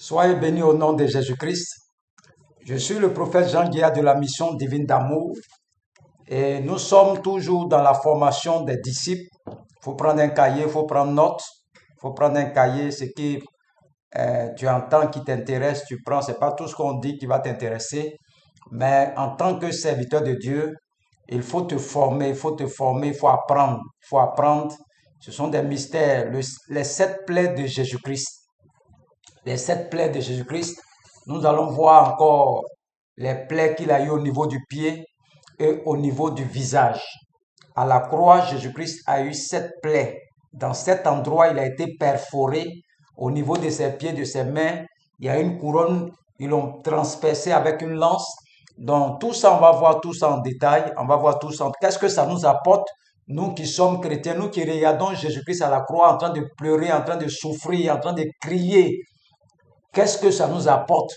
Soyez bénis au nom de Jésus-Christ. Je suis le prophète Jean Guéa de la mission divine d'amour et nous sommes toujours dans la formation des disciples. Il faut prendre un cahier, il faut prendre note, il faut prendre un cahier, ce qui tu entends qui t'intéresse, tu prends. C'est pas tout ce qu'on dit qui va t'intéresser, mais en tant que serviteur de Dieu, il faut te former, il faut te former, il faut apprendre, il faut apprendre. Ce sont des mystères, les 7 plaies de Jésus-Christ. Les 7 plaies de Jésus-Christ, nous allons voir encore les plaies qu'il a eues au niveau du pied et au niveau du visage. À la croix, Jésus-Christ a eu 7 plaies. Dans cet endroit, il a été perforé au niveau de ses pieds, de ses mains. Il y a une couronne, ils l'ont transpercé avec une lance. Donc tout ça, on va voir tout ça en détail. On va voir tout ça. Qu'est-ce que ça nous apporte, nous qui sommes chrétiens, nous qui regardons Jésus-Christ à la croix en train de pleurer, en train de souffrir, en train de crier. Qu'est-ce que ça nous apporte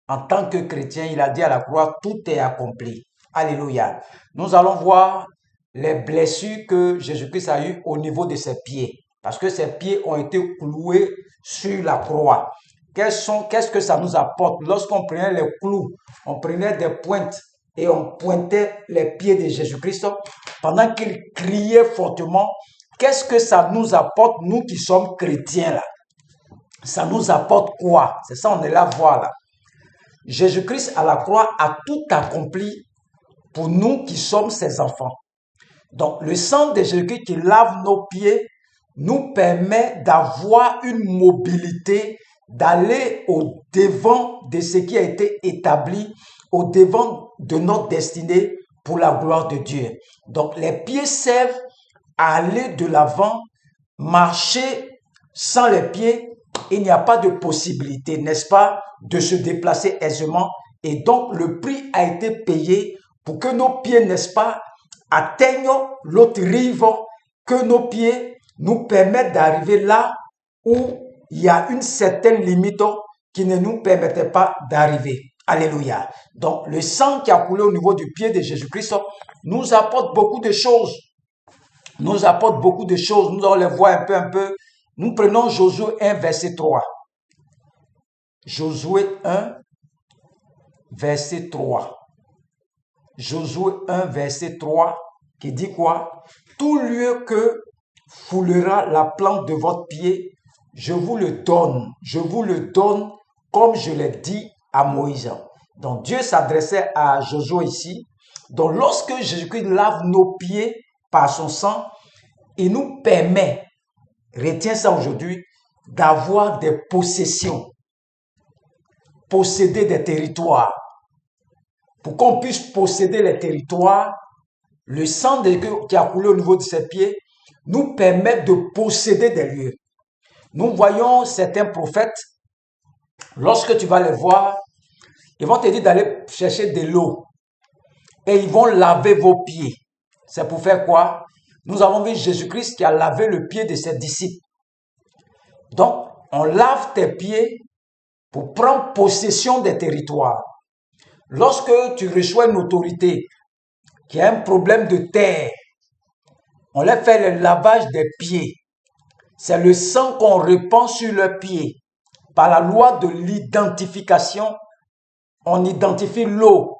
en tant que chrétien? Il a dit à la croix, tout est accompli. Alléluia. Nous allons voir les blessures que Jésus-Christ a eues au niveau de ses pieds. Parce que ses pieds ont été cloués sur la croix. Qu'est-ce que ça nous apporte? Lorsqu'on prenait les clous, on prenait des pointes et on pointait les pieds de Jésus-Christ pendant qu'il criait fortement. Qu'est-ce que ça nous apporte, nous qui sommes chrétiens là? Ça nous apporte quoi? C'est ça, on est là, voilà. Jésus-Christ à la croix a tout accompli pour nous qui sommes ses enfants. Donc, le sang de Jésus-Christ qui lave nos pieds nous permet d'avoir une mobilité, d'aller au devant de ce qui a été établi, au devant de notre destinée pour la gloire de Dieu. Donc, les pieds servent à aller de l'avant, marcher sans les pieds. Il n'y a pas de possibilité, n'est-ce pas, de se déplacer aisément. Et donc, le prix a été payé pour que nos pieds, n'est-ce pas, atteignent l'autre rive, que nos pieds nous permettent d'arriver là où il y a une certaine limite qui ne nous permettait pas d'arriver. Alléluia. Donc, le sang qui a coulé au niveau du pied de Jésus-Christ nous apporte beaucoup de choses. Nous apporte beaucoup de choses. Nous allons les voir un peu. Nous prenons Josué 1, verset 3. Josué 1, verset 3. Josué 1, verset 3, qui dit quoi? Tout lieu que foulera la plante de votre pied, je vous le donne. Je vous le donne comme je l'ai dit à Moïse. Donc Dieu s'adressait à Josué ici. Donc lorsque Jésus-Christ lave nos pieds par son sang, il nous permet, retiens ça aujourd'hui, d'avoir des possessions, posséder des territoires. Pour qu'on puisse posséder les territoires, le sang qui a coulé au niveau de ses pieds nous permet de posséder des lieux. Nous voyons certains prophètes, lorsque tu vas les voir, ils vont te dire d'aller chercher de l'eau et ils vont laver vos pieds. C'est pour faire quoi? Nous avons vu Jésus-Christ qui a lavé le pied de ses disciples. Donc, on lave tes pieds pour prendre possession des territoires. Lorsque tu reçois une autorité qui a un problème de terre, on leur fait le lavage des pieds. C'est le sang qu'on répand sur leurs pieds. Par la loi de l'identification, on identifie l'eau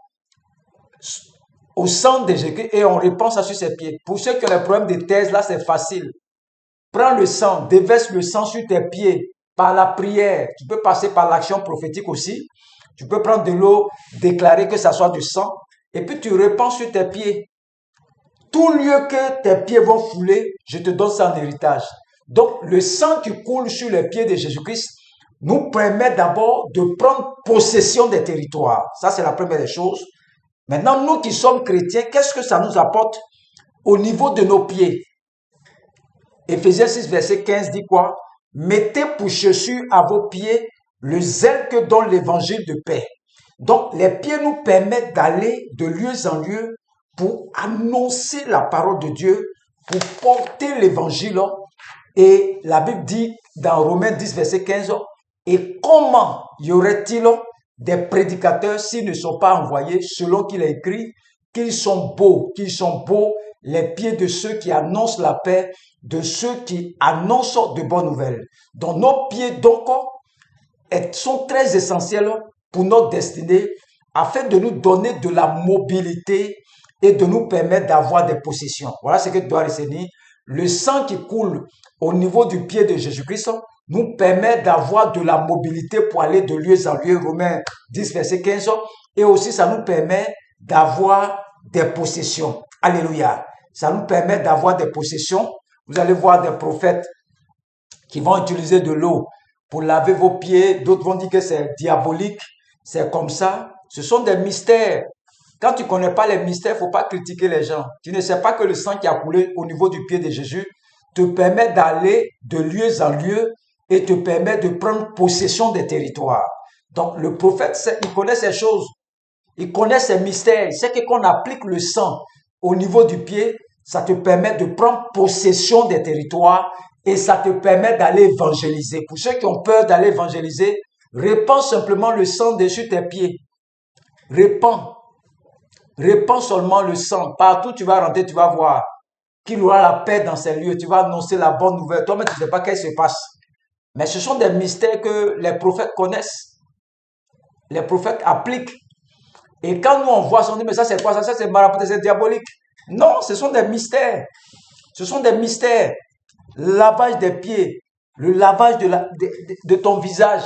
au sang de Jésus et on répand ça sur ses pieds. Pour ceux qui ont des problèmes de terre, là c'est facile. Prends le sang, déverse le sang sur tes pieds par la prière. Tu peux passer par l'action prophétique aussi. Tu peux prendre de l'eau, déclarer que ça soit du sang, et puis tu répands sur tes pieds. Tout lieu que tes pieds vont fouler, je te donne ça en héritage. Donc, le sang qui coule sur les pieds de Jésus-Christ nous permet d'abord de prendre possession des territoires. Ça, c'est la première des choses. Maintenant, nous qui sommes chrétiens, qu'est-ce que ça nous apporte au niveau de nos pieds? Éphésiens 6, verset 15 dit quoi? Mettez pour chaussure à vos pieds le zèle que donne l'évangile de paix. Donc, les pieds nous permettent d'aller de lieu en lieu pour annoncer la parole de Dieu, pour porter l'évangile. Et la Bible dit dans Romains 10, verset 15, et comment y aurait-il des prédicateurs s'ils ne sont pas envoyés, selon qu'il a écrit, qu'ils sont beaux les pieds de ceux qui annoncent la paix, de ceux qui annoncent de bonnes nouvelles. Donc, nos pieds, donc, sont très essentielles pour notre destinée afin de nous donner de la mobilité et de nous permettre d'avoir des possessions. Voilà ce que tu dois retenir. Le sang qui coule au niveau du pied de Jésus-Christ nous permet d'avoir de la mobilité pour aller de lieu en lieu. Romains 10, verset 15. Et aussi, ça nous permet d'avoir des possessions. Alléluia. Ça nous permet d'avoir des possessions. Vous allez voir des prophètes qui vont utiliser de l'eau pour laver vos pieds. D'autres vont dire que c'est diabolique. C'est comme ça. Ce sont des mystères. Quand tu ne connais pas les mystères, il ne faut pas critiquer les gens. Tu ne sais pas que le sang qui a coulé au niveau du pied de Jésus te permet d'aller de lieu en lieu et te permet de prendre possession des territoires. Donc, le prophète, il connaît ces choses. Il connaît ces mystères. Il sait que quand on applique le sang au niveau du pied, ça te permet de prendre possession des territoires et ça te permet d'aller évangéliser. Pour ceux qui ont peur d'aller évangéliser, répands simplement le sang dessus tes pieds. Répands seulement le sang. Partout tu vas rentrer, tu vas voir qu'il aura la paix dans ces lieux. Tu vas annoncer la bonne nouvelle. Toi-même, tu ne sais pas qu'est-ce qui se passe. Mais ce sont des mystères que les prophètes connaissent. Les prophètes appliquent. Et quand nous on voit ça, on dit, mais ça c'est quoi ça? Ça c'est marabout, c'est diabolique. Non, ce sont des mystères. Ce sont des mystères. Le lavage des pieds, le lavage de ton visage.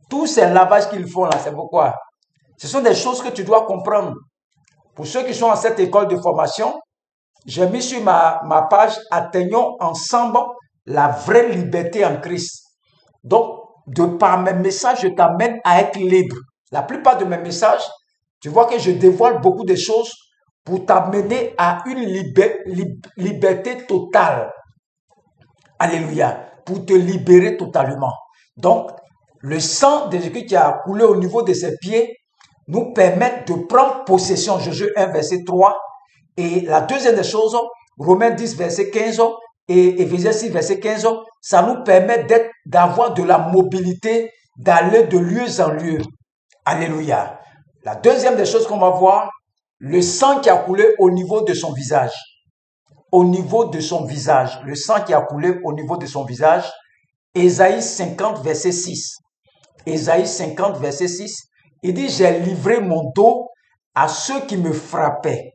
Tous ces lavages qu'ils font là, c'est pourquoi? Ce sont des choses que tu dois comprendre. Pour ceux qui sont à cette école de formation, j'ai mis sur ma page « Atteignons ensemble la vraie liberté en Christ ». Donc, de par mes messages, je t'amène à être libre. La plupart de mes messages, tu vois que je dévoile beaucoup de choses pour t'amener à une liberté totale. Alléluia. Pour te libérer totalement. Donc, le sang de Jésus qui a coulé au niveau de ses pieds nous permet de prendre possession. Josué 1, verset 3. Et la deuxième des choses, Romains 10, verset 15 et Éphésiens 6, verset 15, ça nous permet d'avoir de la mobilité, d'aller de lieu en lieu. Alléluia. La deuxième des choses qu'on va voir, le sang qui a coulé au niveau de son visage. Au niveau de son visage. Le sang qui a coulé au niveau de son visage. Ésaïe 50, verset 6. Ésaïe 50, verset 6. Il dit, j'ai livré mon dos à ceux qui me frappaient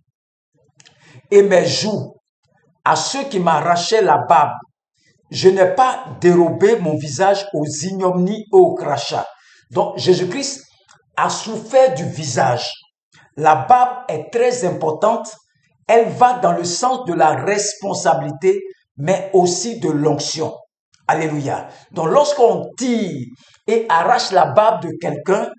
et mes joues à ceux qui m'arrachaient la barbe. Je n'ai pas dérobé mon visage aux ignominies et aux crachats. Donc, Jésus-Christ a souffert du visage. La barbe est très importante. Elle va dans le sens de la responsabilité, mais aussi de l'onction. Alléluia. Donc, lorsqu'on tire et arrache la barbe de quelqu'un,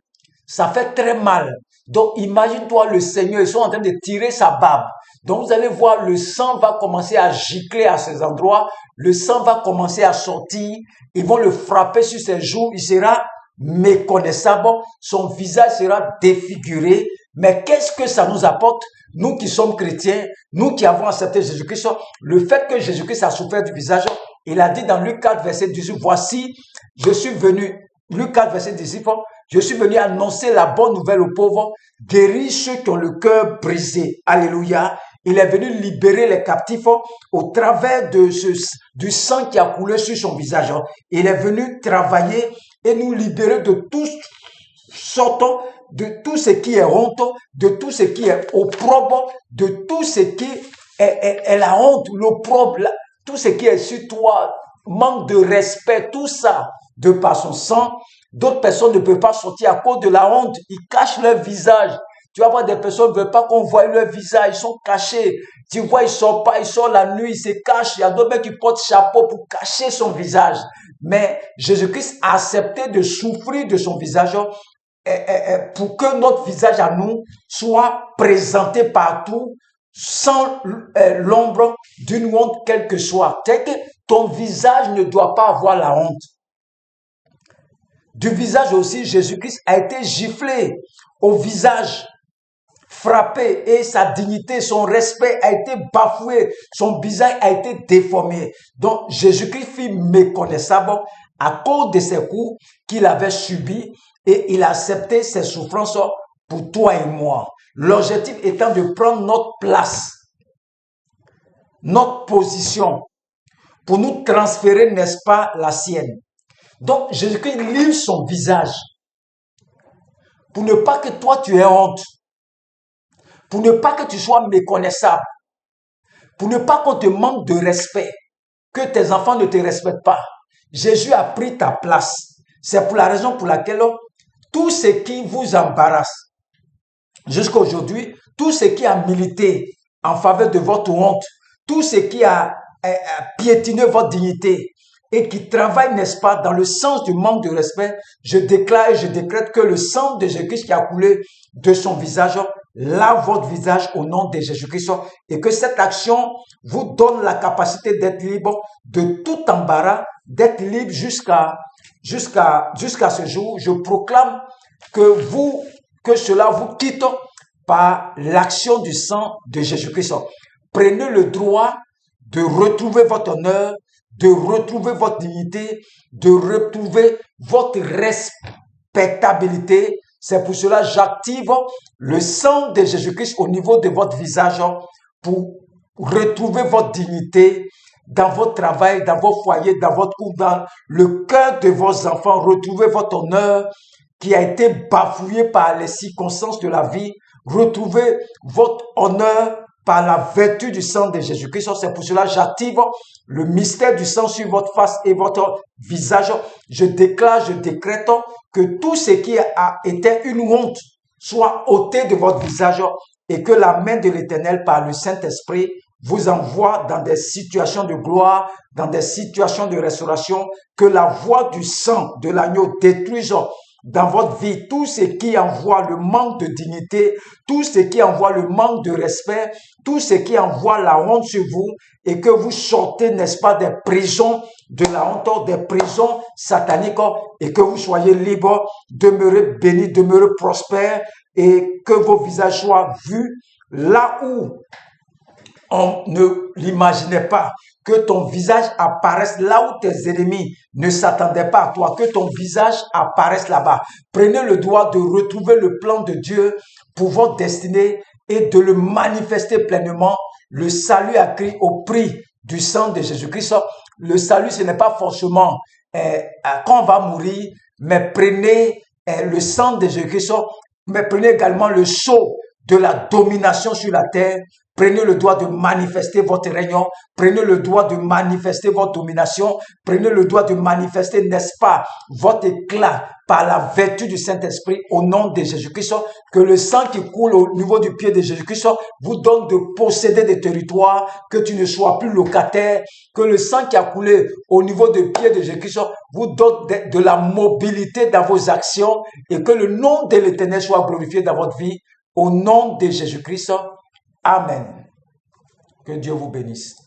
ça fait très mal. Donc, imagine-toi le Seigneur, ils sont en train de tirer sa barbe. Donc, vous allez voir, le sang va commencer à gicler à ces endroits. Le sang va commencer à sortir. Ils vont le frapper sur ses joues. Il sera méconnaissable. Son visage sera défiguré. Mais qu'est-ce que ça nous apporte? Nous qui sommes chrétiens, nous qui avons accepté Jésus-Christ, le fait que Jésus-Christ a souffert du visage, il a dit dans Luc 4, verset 18, voici, je suis venu, Luc 4, verset 18, je suis venu annoncer la bonne nouvelle aux pauvres, guérir ceux qui ont le cœur brisé. Alléluia. Il est venu libérer les captifs au travers du sang qui a coulé sur son visage. Il est venu travailler et nous libérer de tout ce qui est honte, de tout ce qui est opprobre, de tout ce qui est la honte, l'opprobre, tout ce qui est sur toi, manque de respect, tout ça, de par son sang. D'autres personnes ne peuvent pas sortir à cause de la honte. Ils cachent leur visage. Tu vas voir des personnes ne veulent pas qu'on voie leur visage. Ils sont cachés. Tu vois, ils sortent pas, ils sortent la nuit, ils se cachent. Il y a d'autres qui portent chapeau pour cacher son visage. Mais Jésus-Christ a accepté de souffrir de son visage pour que notre visage à nous soit présenté partout sans l'ombre d'une honte quelle que soit. C'est que ton visage ne doit pas avoir la honte. Du visage aussi, Jésus-Christ a été giflé au visage, frappé, et sa dignité, son respect a été bafoué, son visage a été déformé. Donc, Jésus-Christ fut méconnaissable à cause de ces coups qu'il avait subis et il a accepté ses souffrances pour toi et moi. L'objectif étant de prendre notre place, notre position, pour nous transférer, n'est-ce pas, la sienne. Donc, Jésus-Christ livre son visage pour ne pas que toi tu aies honte, pour ne pas que tu sois méconnaissable, pour ne pas qu'on te manque de respect, que tes enfants ne te respectent pas. Jésus a pris ta place. C'est pour la raison pour laquelle tout ce qui vous embarrasse, jusqu'à aujourd'hui, tout ce qui a milité en faveur de votre honte, tout ce qui a piétiné votre dignité et qui travaille, n'est-ce pas, dans le sens du manque de respect, je déclare et je décrète que le sang de Jésus-Christ qui a coulé de son visage lave votre visage au nom de Jésus-Christ et que cette action vous donne la capacité d'être libre de tout embarras, d'être libre jusqu'à ce jour. Je proclame que cela vous quitte par l'action du sang de Jésus-Christ. Prenez le droit de retrouver votre honneur, de retrouver votre dignité, de retrouver votre respectabilité. C'est pour cela que j'active le sang de Jésus-Christ au niveau de votre visage pour retrouver votre dignité dans votre travail, dans vos foyers, dans votre couple, dans le cœur de vos enfants. Retrouvez votre honneur qui a été bafoué par les circonstances de la vie. Retrouvez votre honneur par la vertu du sang de Jésus-Christ. C'est pour cela que j'active le mystère du sang sur votre face et votre visage. Je déclare, je décrète que tout ce qui a été une honte soit ôté de votre visage et que la main de l'Éternel par le Saint-Esprit vous envoie dans des situations de gloire, dans des situations de restauration, que la voix du sang de l'agneau détruise dans votre vie tout ce qui envoie le manque de dignité, tout ce qui envoie le manque de respect, tout ce qui envoie la honte sur vous et que vous sortez, n'est-ce pas, des prisons de la honte, des prisons sataniques et que vous soyez libres, demeurez bénis, demeurez prospères et que vos visages soient vus là où on ne l'imaginait pas, que ton visage apparaisse là où tes ennemis ne s'attendaient pas à toi, que ton visage apparaisse là-bas. Prenez le droit de retrouver le plan de Dieu pour votre destinée et de le manifester pleinement. Le salut a créé au prix du sang de Jésus-Christ. Le salut, ce n'est pas forcément quand on va mourir, mais prenez le sang de Jésus-Christ, mais prenez également le sceau de la domination sur la terre. Prenez le droit de manifester votre règne, prenez le droit de manifester votre domination, prenez le droit de manifester, n'est-ce pas, votre éclat par la vertu du Saint-Esprit au nom de Jésus-Christ. Que le sang qui coule au niveau du pied de Jésus-Christ vous donne de posséder des territoires, que tu ne sois plus locataire, que le sang qui a coulé au niveau du pied de Jésus-Christ vous donne de la mobilité dans vos actions et que le nom de l'Éternel soit glorifié dans votre vie au nom de Jésus-Christ. Amen. Que Dieu vous bénisse.